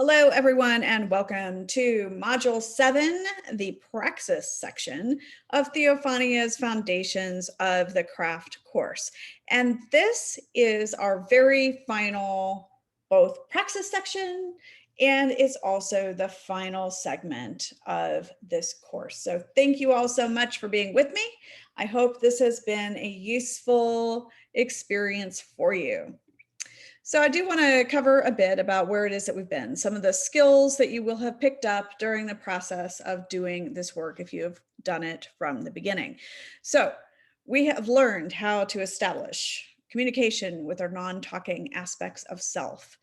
Hello, everyone, and welcome to Module 7, the Praxis section of Theophania's Foundations of the Craft course. And this is our very final, both Praxis section, and it's also the final segment of this course. So thank you all so much for being with me. I hope this has been a useful experience for you. So I do want to cover a bit about where it is that we've been, some of the skills that you will have picked up during the process of doing this work if you have done it from the beginning. So we have learned how to establish communication with our non-talking aspects of self.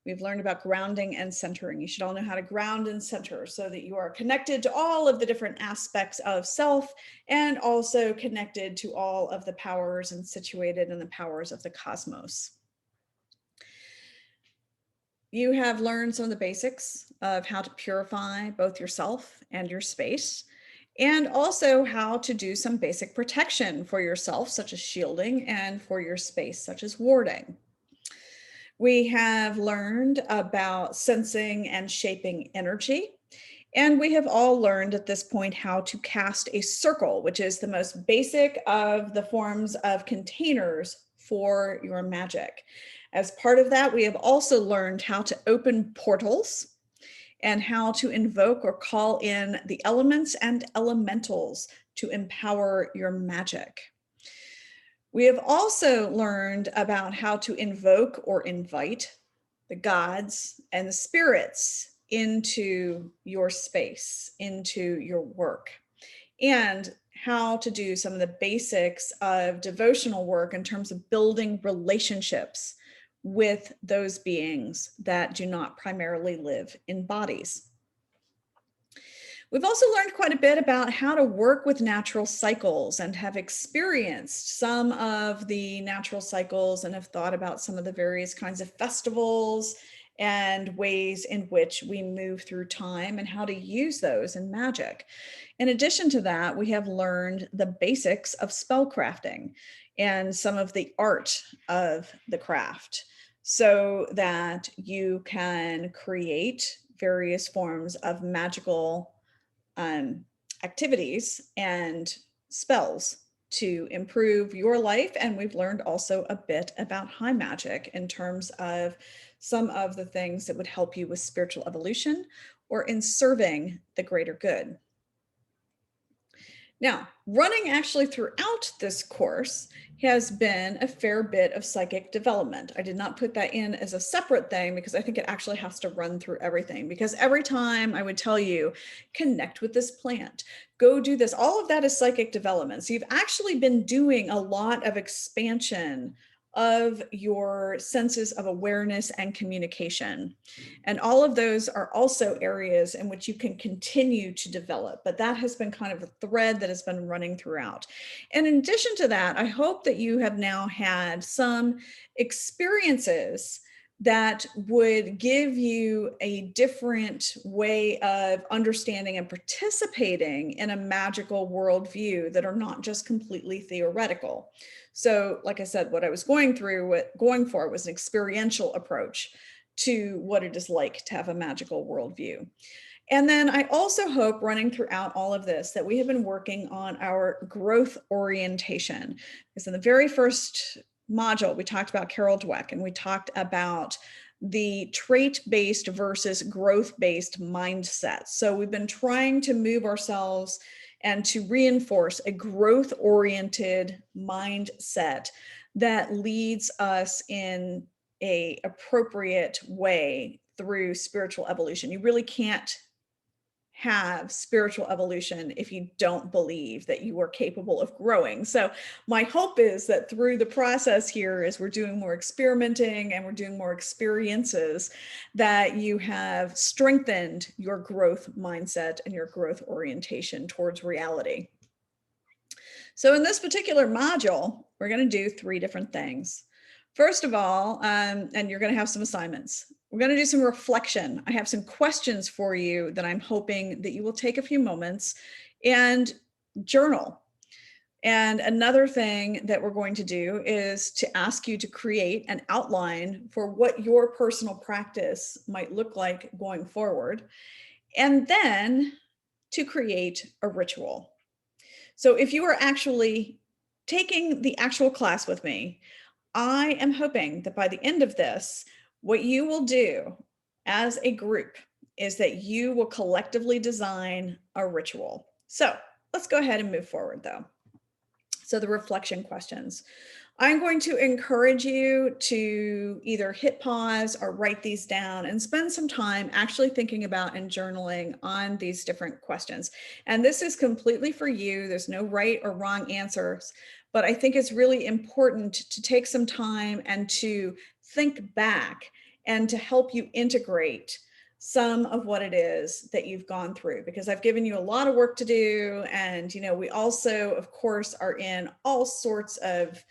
We've learned about grounding and centering. You should all know how to ground and center so that you are connected to all of the different aspects of self and also connected to all of the powers and situated in the powers of the cosmos. You have learned some of the basics of how to purify both yourself and your space, and also how to do some basic protection for yourself, such as shielding, and for your space, such as warding. We have learned about sensing and shaping energy, and we have all learned at this point how to cast a circle, which is the most basic of the forms of containers for your magic. As part of that, we have also learned how to open portals and how to invoke or call in the elements and elementals to empower your magic. We have also learned about how to invoke or invite the gods and the spirits into your space, into your work, and how to do some of the basics of devotional work in terms of building relationships with those beings that do not primarily live in bodies. We've also learned quite a bit about how to work with natural cycles and have experienced some of the natural cycles and have thought about some of the various kinds of festivals and ways in which we move through time and how to use those in magic. In addition to that, we have learned the basics of spellcrafting and some of the art of the craft, so that you can create various forms of magical activities and spells to improve your life. And we've learned also a bit about high magic in terms of some of the things that would help you with spiritual evolution or in serving the greater good. Now, running actually throughout this course has been a fair bit of psychic development. I did not put that in as a separate thing because I think it actually has to run through everything, because every time I would tell you, connect with this plant, go do this, all of that is psychic development. So you've actually been doing a lot of expansion of your senses of awareness and communication. And all of those are also areas in which you can continue to develop, but that has been kind of a thread that has been running throughout. And in addition to that, I hope that you have now had some experiences that would give you a different way of understanding and participating in a magical worldview that are not just completely theoretical. So, like I said, what I was going for was an experiential approach to what it is like to have a magical worldview. And then I also hope, running throughout all of this, that we have been working on our growth orientation. Because in the very first module, we talked about Carol Dweck, and we talked about the trait-based versus growth-based mindset. So we've been trying to move ourselves and to reinforce a growth-oriented mindset that leads us in an appropriate way through spiritual evolution. You really can't have spiritual evolution if you don't believe that you are capable of growing. So my hope is that through the process here, as we're doing more experimenting and we're doing more experiences, that you have strengthened your growth mindset and your growth orientation towards reality. So in this particular module, we're going to do 3 different things. First of all, and you're going to have some assignments. We're going to do some reflection. I have some questions for you that I'm hoping that you will take a few moments and journal. And another thing that we're going to do is to ask you to create an outline for what your personal practice might look like going forward, and then to create a ritual. So if you are actually taking the actual class with me, I am hoping that by the end of this, what you will do as a group is that you will collectively design a ritual. So let's go ahead and move forward though. So the reflection questions. I'm going to encourage you to either hit pause or write these down and spend some time actually thinking about and journaling on these different questions. And this is completely for you. There's no right or wrong answers, but I think it's really important to take some time and to think back and to help you integrate some of what it is that you've gone through, because I've given you a lot of work to do. And, we also, of course, are in all sorts of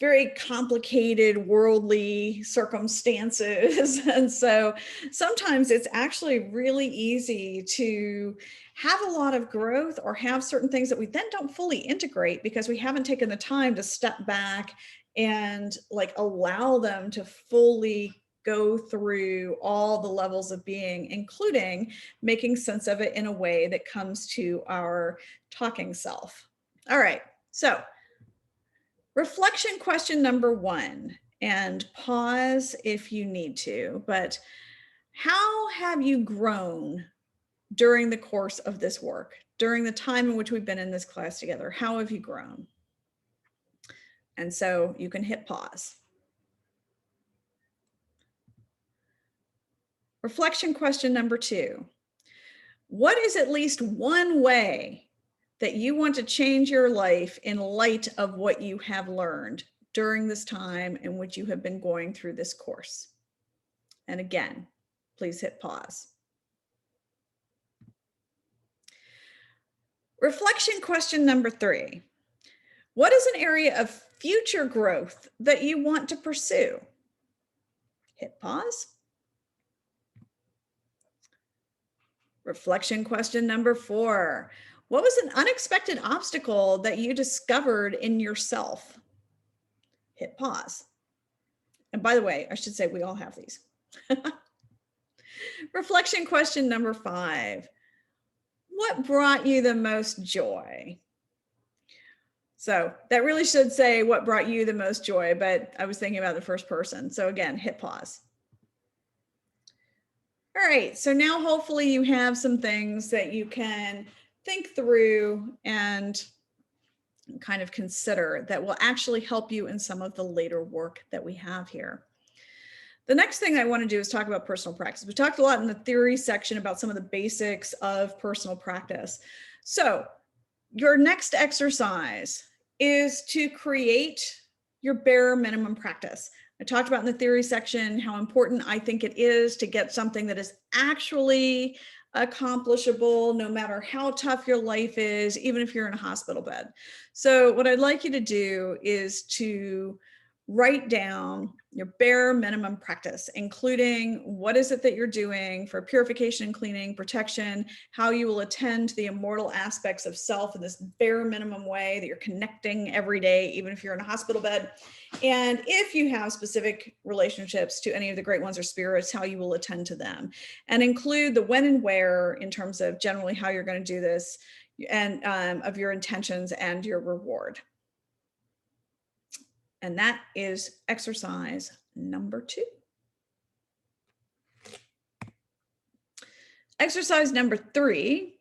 very complicated worldly circumstances. And so sometimes it's actually really easy to have a lot of growth or have certain things that we then don't fully integrate because we haven't taken the time to step back and allow them to fully go through all the levels of being, including making sense of it in a way that comes to our talking self. All right, so reflection question number 1, and pause if you need to, but how have you grown during the course of this work, during the time in which we've been in this class together? How have you grown? And so you can hit pause. Reflection question number 2. What is at least one way that you want to change your life in light of what you have learned during this time in which you have been going through this course? And again, please hit pause. Reflection question number 3. What is an area of future growth that you want to pursue? Hit pause. Reflection question number 4. What was an unexpected obstacle that you discovered in yourself? Hit pause. And by the way, I should say we all have these. Reflection question number 5. What brought you the most joy? So that really should say what brought you the most joy, but I was thinking about the first person. So again, hit pause. All right, so now hopefully you have some things that you can think through and kind of consider that will actually help you in some of the later work that we have here. The next thing I want to do is talk about personal practice. We talked a lot in the theory section about some of the basics of personal practice. So your next exercise is to create your bare minimum practice. I talked about in the theory section how important I think it is to get something that is actually accomplishable no matter how tough your life is, even if you're in a hospital bed. So what I'd like you to do is to write down your bare minimum practice, including what is it that you're doing for purification and cleaning, protection, how you will attend to the immortal aspects of self in this bare minimum way that you're connecting every day, even if you're in a hospital bed. And if you have specific relationships to any of the great ones or spirits, how you will attend to them, and include the when and where in terms of generally how you're going to do this and of your intentions and your reward. And that is exercise number 2. Exercise number 3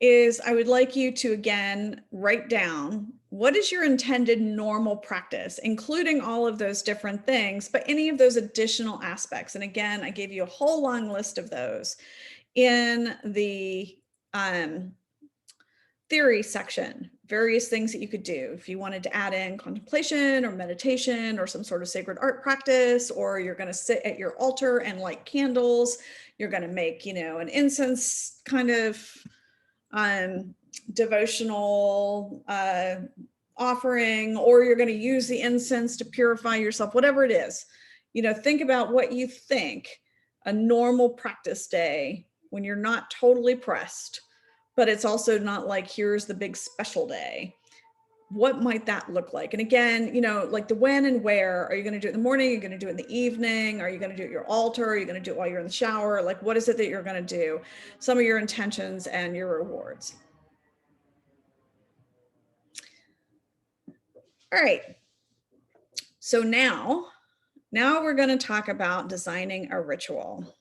is I would like you to again write down what is your intended normal practice, including all of those different things, but any of those additional aspects. And again, I gave you a whole long list of those in the theory section, various things that you could do. If you wanted to add in contemplation or meditation or some sort of sacred art practice, or you're going to sit at your altar and light candles, you're going to make, an incense kind of devotional offering, or you're going to use the incense to purify yourself, whatever it is, think about what you think a normal practice day when you're not totally pressed, but it's also not like here's the big special day. what might that look like? And again, like the when and where. Are you going to do it in the morning? Are you going to do it in the evening? Are you going to do it at your altar? Are you going to do it while you're in the shower? Like, what is it that you're going to do? Some of your intentions and your rewards. All right. So now we're going to talk about designing a ritual.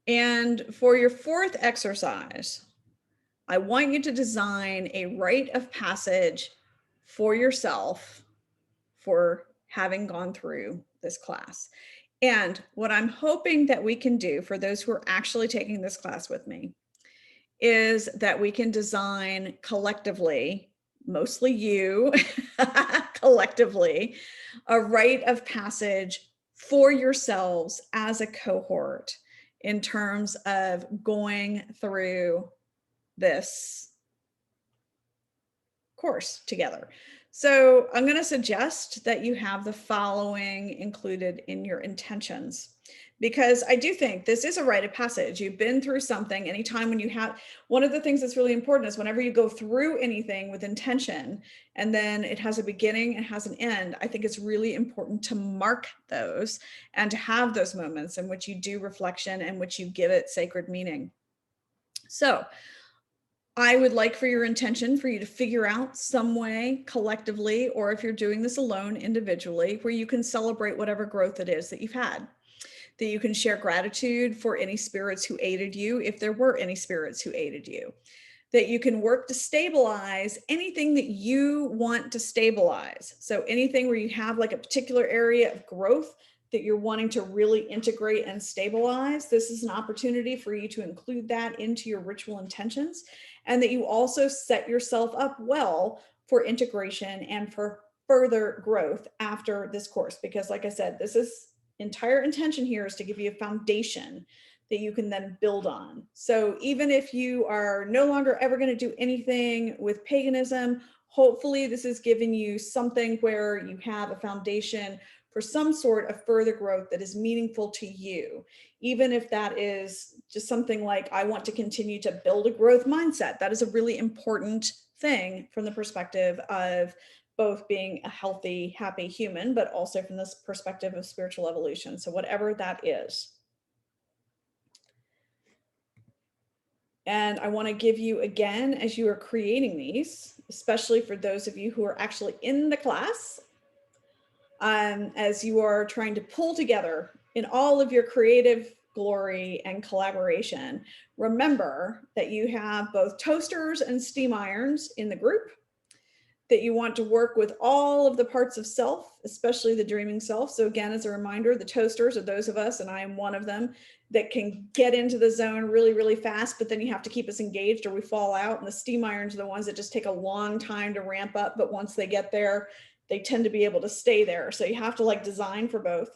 And for your fourth exercise, I want you to design a rite of passage for yourself for having gone through this class. And what I'm hoping that we can do for those who are actually taking this class with me is that we can design collectively, mostly you, collectively, a rite of passage for yourselves as a cohort in terms of going through this course together. So I'm going to suggest that you have the following included in your intentions, because I do think this is a rite of passage. You've been through something. Anytime when you have, one of the things that's really important is whenever you go through anything with intention and then it has a beginning and has an end, I think it's really important to mark those and to have those moments in which you do reflection and which you give it sacred meaning. So I would like for your intention for you to figure out some way collectively, or if you're doing this alone individually, where you can celebrate whatever growth it is that you've had, that you can share gratitude for any spirits who aided you, if there were any spirits who aided you, that you can work to stabilize anything that you want to stabilize. So anything where you have like a particular area of growth that you're wanting to really integrate and stabilize, this is an opportunity for you to include that into your ritual intentions, and that you also set yourself up well for integration and for further growth after this course. Because like I said, this is entire intention here is to give you a foundation that you can then build on. So even if you are no longer ever going to do anything with paganism, hopefully this is giving you something where you have a foundation for some sort of further growth that is meaningful to you. Even if that is just something like, I want to continue to build a growth mindset. That is a really important thing from the perspective of both being a healthy, happy human, but also from this perspective of spiritual evolution. So whatever that is. And I want to give you again, as you are creating these, especially for those of you who are actually in the class, as you are trying to pull together in all of your creative glory and collaboration, remember that you have both toasters and steam irons in the group, that you want to work with all of the parts of self, especially the dreaming self. So again, as a reminder, the toasters are those of us, and I am one of them, that can get into the zone really, really fast, but then you have to keep us engaged or we fall out. And the steam irons are the ones that just take a long time to ramp up, but once they get there, they tend to be able to stay there. So you have to like design for both.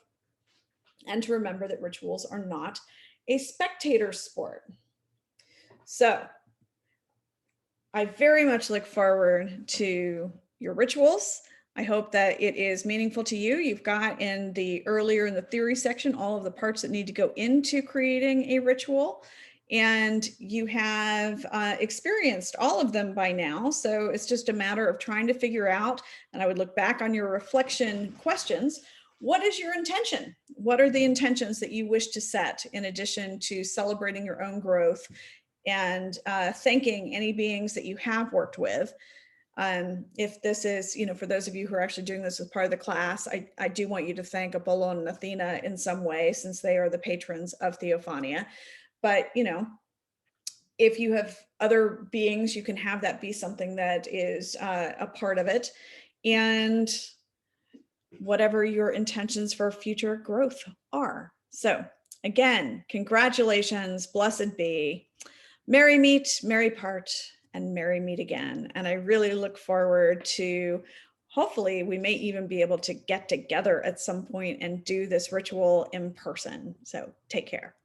And to remember that rituals are not a spectator sport. So I very much look forward to your rituals. I hope that it is meaningful to you. You've got in the theory section, all of the parts that need to go into creating a ritual. And you have experienced all of them by now. So it's just a matter of trying to figure out, and I would look back on your reflection questions. What is your intention? What are the intentions that you wish to set in addition to celebrating your own growth and thanking any beings that you have worked with? If this is, for those of you who are actually doing this as part of the class, I do want you to thank Apollo and Athena in some way, since they are the patrons of Theophania. But, if you have other beings, you can have that be something that is a part of it. And whatever your intentions for future growth are. So again, congratulations, blessed be. Merry meet, merry part, and merry meet again. And I really look forward to, hopefully we may even be able to get together at some point and do this ritual in person. So take care.